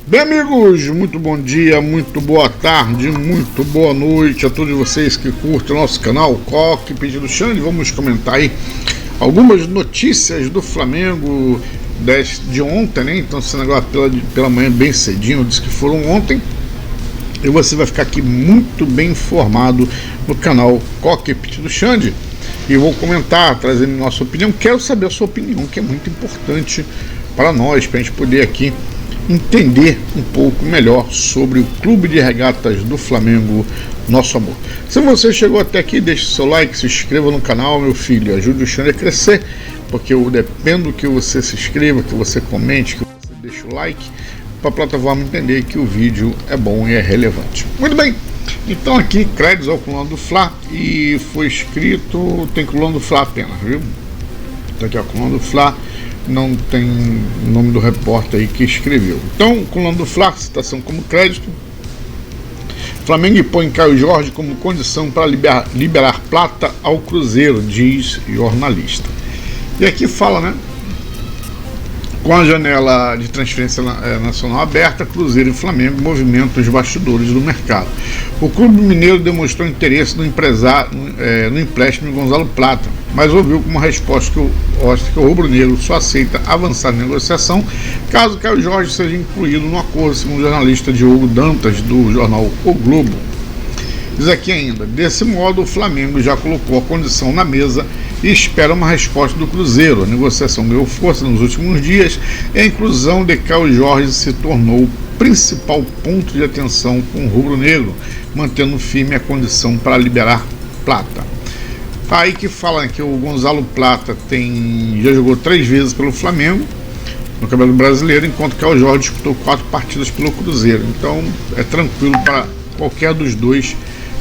Bem, amigos, muito bom dia, muito boa tarde, muito boa noite a todos vocês que curtem o nosso canal Cockpit do Xande. Vamos comentar aí algumas notícias do Flamengo de ontem, né? Então, sendo agora pela manhã bem cedinho, diz que foram ontem. E você vai ficar aqui muito bem informado no canal Cockpit do Xande. E vou comentar, trazendo nossa opinião. Quero saber a sua opinião, que é muito importante para nós, para a gente poder aqui entender um pouco melhor sobre o Clube de Regatas do Flamengo, nosso amor. Se você chegou até aqui, deixe seu like, se inscreva no canal, meu filho, ajude o Xande a crescer, porque eu dependo que você se inscreva, que você comente, que você deixe o like, para a plataforma entender que o vídeo é bom e é relevante. Muito bem, então aqui créditos ao coluna do Fla, e foi escrito, tem coluna do Fla apenas, viu? Então aqui a coluna do Fla, não tem o nome do repórter aí que escreveu. Então, coluna do Fla, citação como crédito: Flamengo impõe Caio Jorge como condição para liberar plata ao Cruzeiro, diz jornalista. E aqui fala, né? Com a janela de transferência nacional aberta, Cruzeiro e Flamengo movimentam os bastidores do mercado. O clube mineiro demonstrou interesse no empréstimo de Gonzalo Plata, mas ouviu como resposta que o rubro-negro só aceita avançar na negociação caso Caio Jorge seja incluído no acordo, segundo o jornalista Diogo Dantas, do jornal O Globo. Diz aqui ainda: desse modo, o Flamengo já colocou a condição na mesa e espera uma resposta do Cruzeiro. A negociação ganhou força nos últimos dias e a inclusão de Caio Jorge se tornou o principal ponto de atenção com o rubro-negro, mantendo firme a condição para liberar Plata. Aí que fala que o Gonzalo Plata já jogou 3 vezes pelo Flamengo no Campeonato Brasileiro, enquanto Caio Jorge disputou 4 partidas pelo Cruzeiro. Então é tranquilo para qualquer dos dois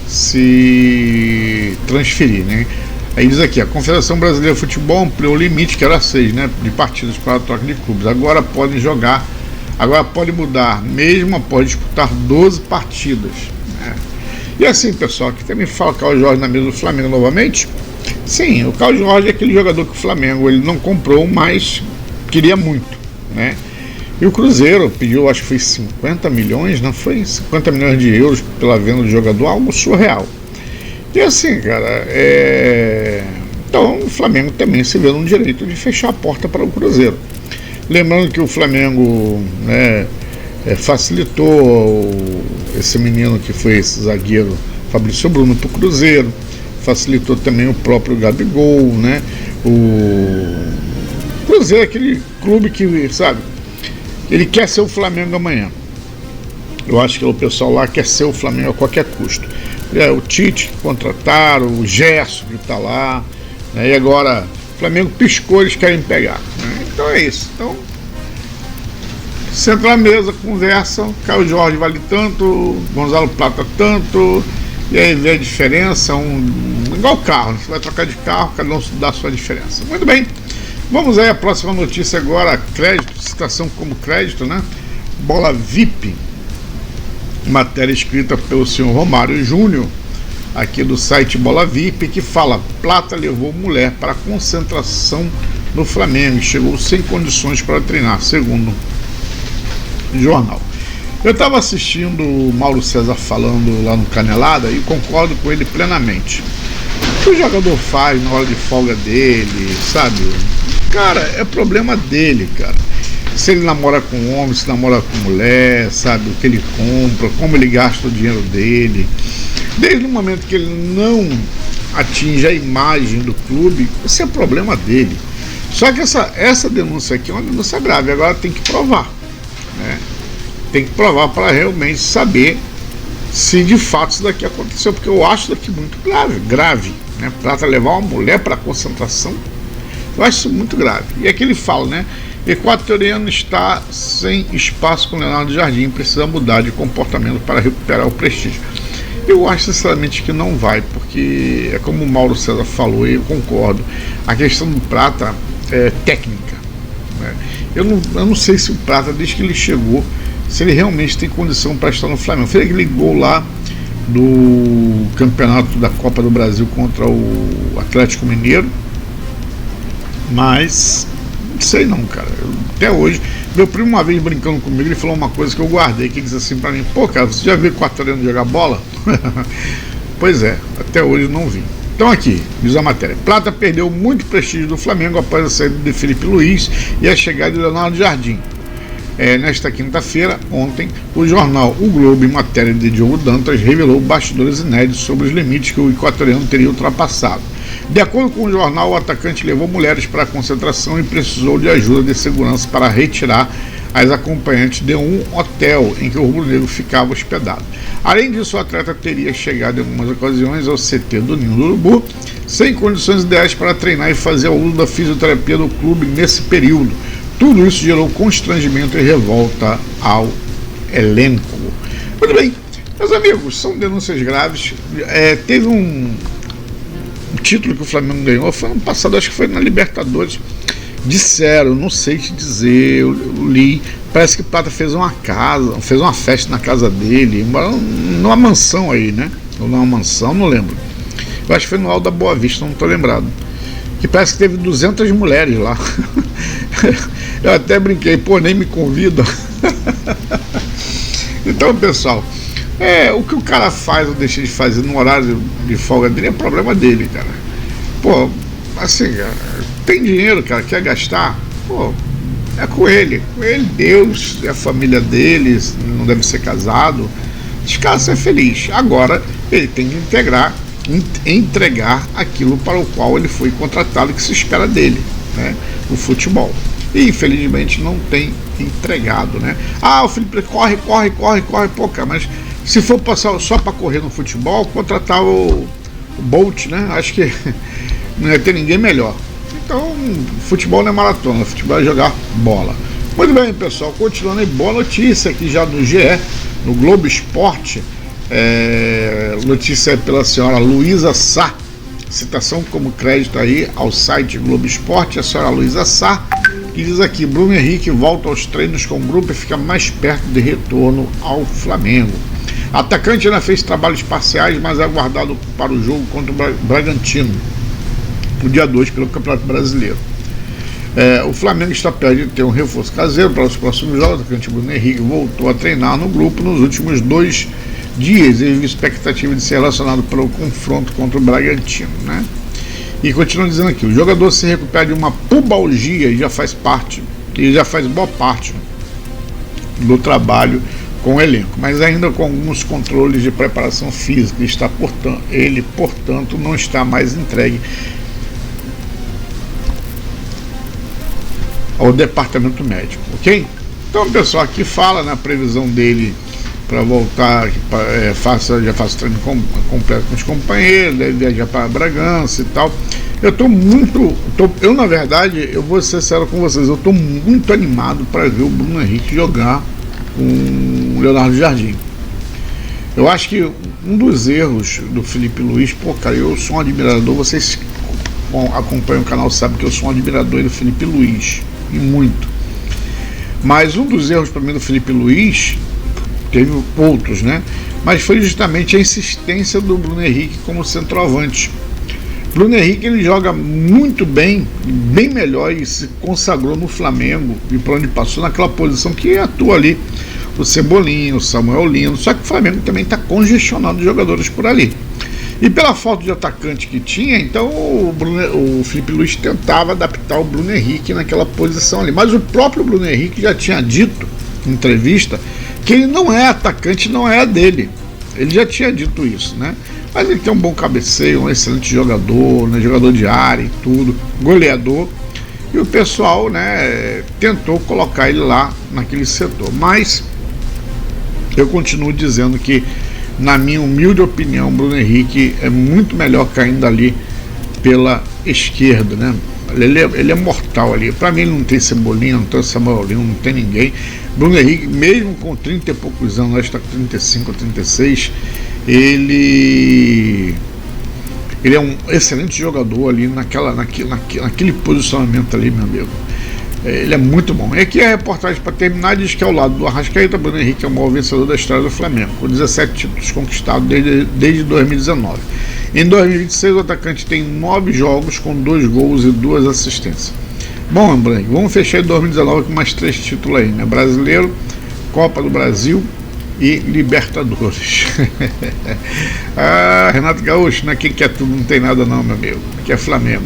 se transferir, né? Aí diz aqui: a Confederação Brasileira de Futebol ampliou o limite, que era 6, né, de partidas para a troca de clubes. Agora pode mudar, mesmo após disputar 12 partidas, né? E assim, pessoal, aqui também fala Caio Jorge na mesa do Flamengo novamente. Sim, o Caio Jorge é aquele jogador que o Flamengo ele não comprou, mas queria muito, né? E o Cruzeiro pediu, acho que foi 50 milhões, não foi? 50 milhões de euros pela venda do jogador, algo surreal. E assim, cara, então o Flamengo também se vê no direito de fechar a porta para o Cruzeiro. Lembrando que o Flamengo, né, facilitou esse menino que foi esse zagueiro Fabrício Bruno para o Cruzeiro, facilitou também o próprio Gabigol, né? O Cruzeiro é aquele clube que, sabe, ele quer ser o Flamengo amanhã. Eu acho que o pessoal lá quer ser o Flamengo a qualquer custo. O Tite que contrataram, o Gerson que está lá, né? E agora o Flamengo piscou, eles querem pegar, né? Então é isso. Então, senta na mesa, conversa, Caio Jorge vale tanto, Gonzalo Plata tanto, e aí vê a diferença, igual carro, né? Você vai trocar de carro, cada um dá a sua diferença. Muito bem, vamos aí à próxima notícia agora, crédito, citação como crédito, né? Bola VIP. Matéria escrita pelo senhor Romário Júnior, aqui do site Bola VIP, que fala: Plata levou mulher para a concentração no Flamengo e chegou sem condições para treinar, segundo o jornal. Eu estava assistindo o Mauro César falando lá no Canelada e concordo com ele plenamente. O que o jogador faz na hora de folga dele, sabe? Cara, é problema dele, cara. Se ele namora com homem, se namora com mulher, sabe, o que ele compra, como ele gasta o dinheiro dele. Desde o momento que ele não atinge a imagem do clube, esse é problema dele. Só que essa denúncia aqui é uma denúncia grave, agora tem que provar, né? Tem que provar para realmente saber se de fato isso daqui aconteceu, porque eu acho isso daqui muito grave, né? Plata levar uma mulher para a concentração, eu acho isso muito grave. E aqui ele fala, né? Equatoriano está sem espaço com Leonardo Jardim, precisa mudar de comportamento para recuperar o prestígio. Eu acho sinceramente que não vai, porque é como o Mauro César falou, e eu concordo, a questão do Plata é técnica, né? Eu não sei se o Plata, desde que ele chegou, se ele realmente tem condição para estar no Flamengo. Fez aquele gol lá do campeonato da Copa do Brasil contra o Atlético Mineiro, mas Não sei não, cara. Até hoje, meu primo uma vez brincando comigo, ele falou uma coisa que eu guardei, que ele disse assim pra mim: pô, cara, você já viu equatoriano jogar bola? Pois é, até hoje não vi. Então aqui, diz a matéria: Plata perdeu muito prestígio do Flamengo após a saída de Felipe Luiz e a chegada de Leonardo Jardim. Nesta quinta-feira, ontem, o jornal O Globo, em matéria de Diogo Dantas, revelou bastidores inéditos sobre os limites que o equatoriano teria ultrapassado. De acordo com o jornal, o atacante levou mulheres para a concentração e precisou de ajuda de segurança para retirar as acompanhantes de um hotel em que o rubro-negro ficava hospedado. Além disso, o atleta teria chegado em algumas ocasiões ao CT do Ninho do Urubu, sem condições ideais para treinar e fazer uso da fisioterapia do clube nesse período. Tudo isso gerou constrangimento e revolta ao elenco. Muito bem, meus amigos, são denúncias graves. Teve um título que o Flamengo ganhou, foi ano passado, acho que foi na Libertadores. Disseram, não sei te dizer, eu li, parece que o Plata fez uma festa na casa dele, numa mansão aí, né? Ou numa mansão, não lembro. Eu acho que foi no Alto da Boa Vista, não estou lembrado. Que parece que teve 200 mulheres lá. Eu até brinquei, pô, nem me convidam. Então, pessoal, o que o cara faz ou deixa de fazer no horário de folga dele é problema dele, cara. Pô, assim, tem dinheiro, cara, quer gastar, pô, é com ele, Deus, é a família dele, não deve ser casado, descansa, é feliz. Agora, ele tem que entregar aquilo para o qual ele foi contratado, que se espera dele, né? O futebol. E infelizmente não tem entregado, né? O Felipe corre, pô, cara, mas se for passar só para correr no futebol, contratar o Bolt, né? Acho que não ia ter ninguém melhor. Então, futebol não é maratona, futebol é jogar bola. Muito bem, pessoal, continuando aí, boa notícia aqui já no GE, no Globo Esporte. Notícia pela senhora Luísa Sá, citação como crédito aí ao site Globo Esporte, a senhora Luísa Sá, que diz aqui: Bruno Henrique volta aos treinos com o grupo e fica mais perto de retorno ao Flamengo. A atacante ainda fez trabalhos parciais, mas é aguardado para o jogo contra o Bragantino, no dia 2, pelo Campeonato Brasileiro. O Flamengo está perto de ter um reforço caseiro para os próximos jogos. O atacante Bruno Henrique voltou a treinar no grupo nos últimos 2 dias. Ele teve expectativa de ser relacionado para o confronto contra o Bragantino, né? E continua dizendo aqui: o jogador se recupera de uma pubalgia e já faz boa parte do trabalho com o elenco, mas ainda com alguns controles de preparação física. Portanto, não está mais entregue ao departamento médico, ok? Então, pessoal, aqui fala na previsão dele para voltar, já faço treino completo com os companheiros, deve viajar para Bragança e tal. Na verdade, eu vou ser sincero com vocês, eu estou muito animado para ver o Bruno Henrique jogar com o Leonardo Jardim. Eu acho que um dos erros do Felipe Luiz, pô, cara, eu sou um admirador, vocês acompanham o canal sabem que eu sou um admirador do Felipe Luiz, e muito. Mas um dos erros para mim do Felipe Luiz, teve outros, né? Mas foi justamente a insistência do Bruno Henrique como centroavante. Bruno Henrique, ele joga muito bem, bem melhor, e se consagrou no Flamengo, e por onde passou, naquela posição que atua ali o Cebolinha, o Samuel Lino. Só que o Flamengo também está congestionado de jogadores por ali. E pela falta de atacante que tinha, então o Felipe Luiz tentava adaptar o Bruno Henrique naquela posição ali. Mas o próprio Bruno Henrique já tinha dito em entrevista que ele não é atacante, não é a dele. Ele já tinha dito isso, né? Mas ele tem um bom cabeceio, um excelente jogador, né? Jogador de área e tudo, goleador. E o pessoal, né, tentou colocar ele lá naquele setor. Mas eu continuo dizendo que, na minha humilde opinião, o Bruno Henrique é muito melhor caindo ali pela esquerda, né? Ele é mortal ali. Para mim, ele não tem Cebolinha, não tem Samuel Lino, não tem ninguém. Bruno Henrique, mesmo com 30 e poucos anos, acho que está com 35 ou 36, ele é um excelente jogador ali naquele posicionamento ali, meu amigo. Ele é muito bom. E aqui a reportagem, para terminar, diz que ao lado do Arrascaeta, Bruno Henrique é o maior vencedor da história do Flamengo, com 17 títulos conquistados desde 2019. Em 2026, o atacante tem 9 jogos com 2 gols e 2 assistências. Bom, Branco, vamos fechar em 2019 com mais 3 títulos aí, né? Brasileiro, Copa do Brasil e Libertadores. Renato Gaúcho, né? Quem quer tudo não tem nada não, meu amigo. Aqui é Flamengo.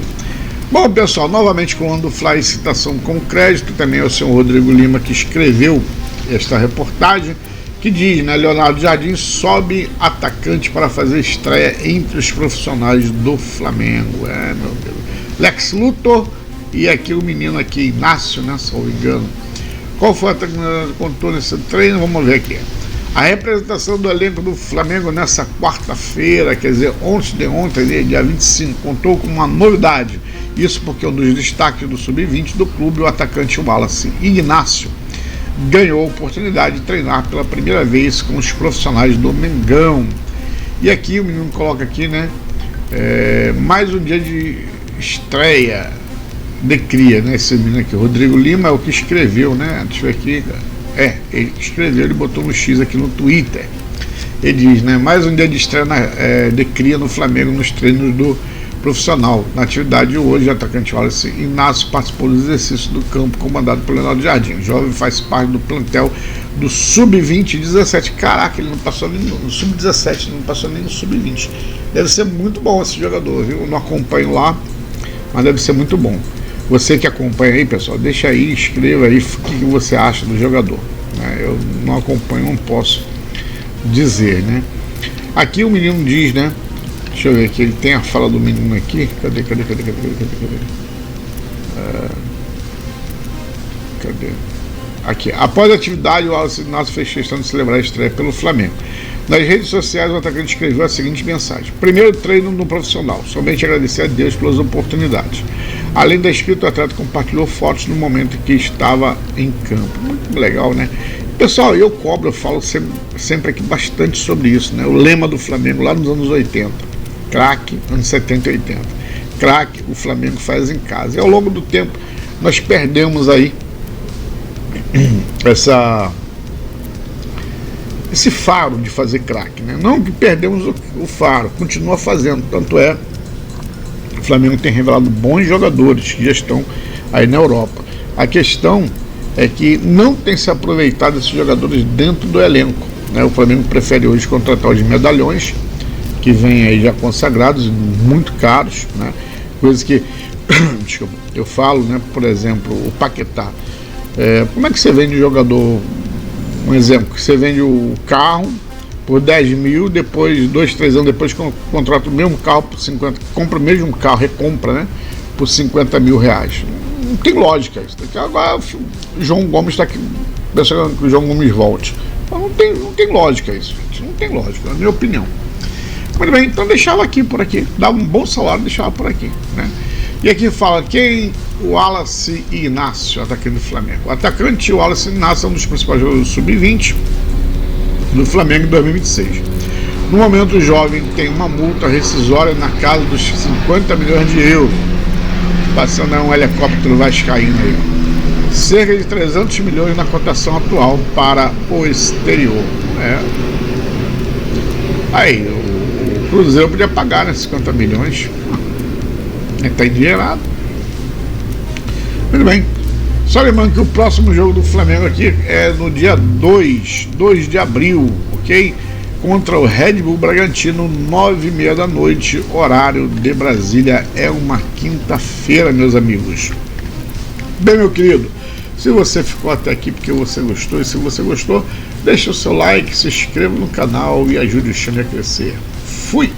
Bom, pessoal, novamente com o Lando Fly, citação com crédito, também é o senhor Rodrigo Lima que escreveu esta reportagem, que diz, né, Leonardo Jardim sobe atacante para fazer estreia entre os profissionais do Flamengo. Meu Deus. Lex Luthor e aqui o menino aqui, Inácio, né, se não me engano. Qual foi a atacante que contou nesse treino? Vamos ver aqui. A representação do elenco do Flamengo nessa quarta-feira, quer dizer, ontem, dia 25, contou com uma novidade. Isso porque um dos destaques do Sub-20 do clube, o atacante Wallace Ignácio, ganhou a oportunidade de treinar pela primeira vez com os profissionais do Mengão. E aqui o menino coloca aqui, né, mais um dia de estreia de cria, né, esse menino aqui, Rodrigo Lima é o que escreveu, né, deixa eu ver aqui, ele escreveu, ele botou um X aqui no Twitter, ele diz, né, mais um dia de estreia de cria no Flamengo nos treinos do profissional. Na atividade de hoje, o atacante Wallace Inácio participou dos exercícios do campo comandado por Leonardo Jardim. O jovem faz parte do plantel do Sub-20 17. Caraca, ele não passou nem no Sub-17, não passou nem no Sub-20. Deve ser muito bom esse jogador, viu? Eu não acompanho lá, mas deve ser muito bom. Você que acompanha aí, pessoal, deixa aí, escreva aí o que você acha do jogador, né? Eu não acompanho, não posso dizer, né? Aqui o menino diz, né? Deixa eu ver aqui, ele tem a fala do menino aqui. Cadê? Aqui. Após a atividade, o Wallace Inácio fez questão de celebrar a estreia pelo Flamengo. Nas redes sociais, o atacante escreveu a seguinte mensagem: primeiro treino no profissional, somente agradecer a Deus pelas oportunidades. Além da escrita, o atleta compartilhou fotos no momento em que estava em campo. Muito legal, né? Pessoal, eu falo sempre aqui bastante sobre isso, né? O lema do Flamengo lá nos anos 80. Craque, anos 70 e 80. Craque, o Flamengo faz em casa. E ao longo do tempo, nós perdemos aí esse faro de fazer craque, né? Não que perdemos o faro, continua fazendo. Tanto é, o Flamengo tem revelado bons jogadores que já estão aí na Europa. A questão é que não tem se aproveitado desses jogadores dentro do elenco, né? O Flamengo prefere hoje contratar os medalhões, que vêm aí já consagrados, muito caros, né? Coisas que desculpa, eu falo, né? Por exemplo, o Paquetá. Como é que você vende o jogador? Um exemplo, que você vende o carro por 10 mil, depois, 2, 3 anos depois, contrata o mesmo carro por 50, compra o mesmo carro, recompra, né? Por 50 mil reais. Não tem lógica isso. Agora o João Gomes está aqui pensando que o João Gomes volte. Não tem lógica isso, gente. Não tem lógica, na minha opinião. Muito bem, então deixava aqui por aqui. Dava um bom salário, deixava por aqui, né? E aqui fala quem? O Wallace Inácio, atacante do Flamengo. O atacante Wallace Inácio é um dos principais jogadores do Sub-20 do Flamengo em 2026. No momento, o jovem tem uma multa rescisória na casa dos 50 milhões de euros. Passando a um helicóptero vascaíno aí. Cerca de 300 milhões na cotação atual para o exterior. Aí, o Cruzeiro podia pagar, né, 50 milhões. Está endinheirado. Muito bem. Só lembrando que o próximo jogo do Flamengo aqui é no dia 2 de abril, ok? Contra o Red Bull Bragantino, 9h30 da noite, horário de Brasília. É uma quinta-feira, meus amigos. Bem, meu querido, se você ficou até aqui porque você gostou, e se você gostou, deixa o seu like, se inscreva no canal e ajude o channel a crescer. Fui!